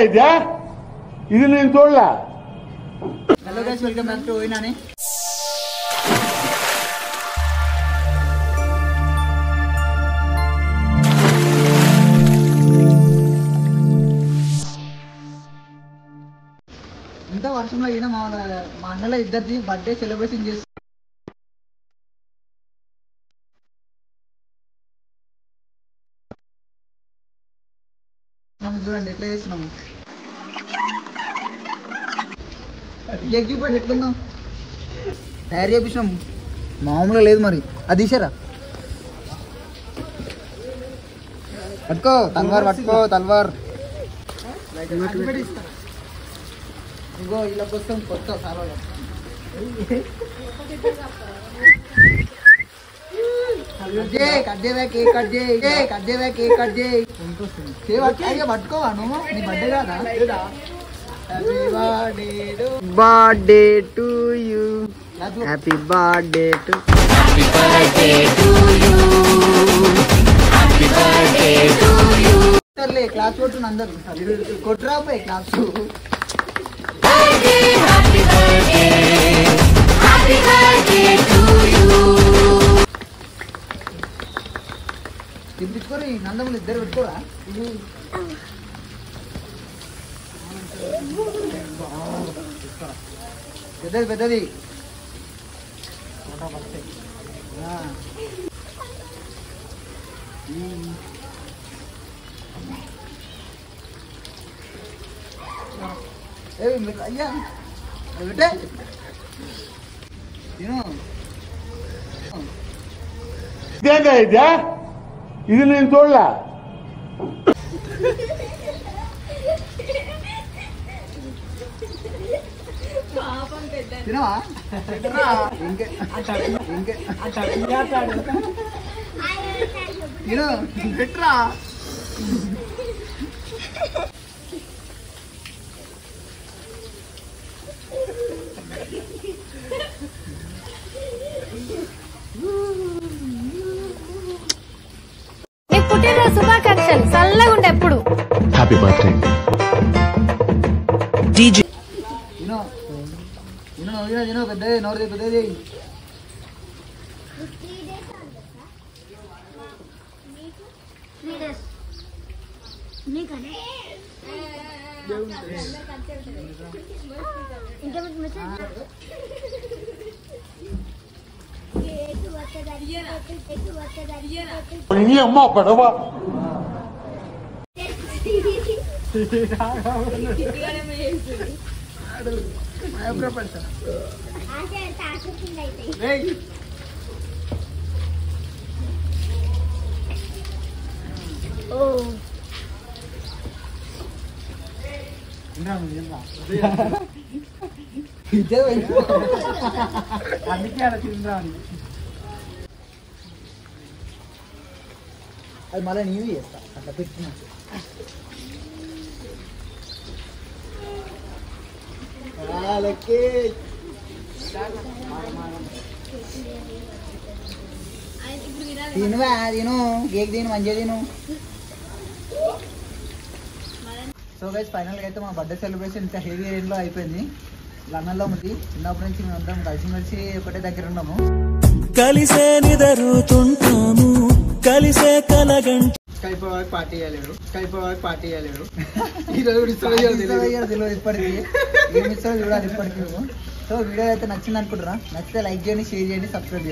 ఇదే ఇది నేను చూడలా. Hello guys, welcome back to ఓయినాని. ఇంత వర్షంలో అయినా మా అన్నల ఇద్దరిది బర్త్డే సెలబ్రేషన్ చేసి చూడండి ఎట్లా చేస్తున్నాము. చూపండి ఎట్లుందాం తయారు చేపించినాం. మామూలుగా లేదు మరి. అది తీసారా? పట్టుకో తల్వార్, పట్టుకో తల్వార్. ఇంకో ఇలా కోసం కొత్త సార్వలు పట్టుకోవా నువ్వు? నీ బర్త్డే కాదా? Birthday to you, happy birthday to సర్లే క్లాస్ కొట్టు అందరు కొట్టురా పోయి క్లాస్. తిప్పించుకొని నందములు ఇద్దరు పెట్టుకోరా. పెద్దది పెద్దది అయ్యా పెట్టే ఇదేందా ఇదే ఇది నేను చూడలా. తినవా? తిను పెట్టరా. పుట్టినరోజు శుభాకాంక్షలు. చల్లగా ఉండే ఎప్పుడు. Happy birthday. తినో పెద్దది నోరు పెద్దది. నీ అమ్మ పడవ అందుకే అలా తిందా. అది మళ్ళీ నీవు చేస్తా అట్లా పెట్టినా. తినువా తిను కేక్ తిను మంచిగా తిను. సో గైస్ ఫైనల్గా అయితే మా బర్త్డే సెలబ్రేషన్ ఇంత హెవీ రేంజ్లో అయిపోయింది. లండన్లో ఉంది. చిన్నప్పటి నుంచి మేము అందరం కలిసిమెలిసి ఒకటే దగ్గర ఉన్నాము. కలిసే నిదరుతుంటాము, కలిసే కలగంట. పార్టీ చేయలేడు ఈరోజు తెలియదు ఇప్పటికీ ఏమి ఇస్తారో చూడాలి ఇప్పటికీ. సో వీడియో అయితే నచ్చింది అనుకుంటున్నా. నచ్చితే లైక్ చేయండి, షేర్ చేయండి, సబ్స్క్రైబ్ చేయండి.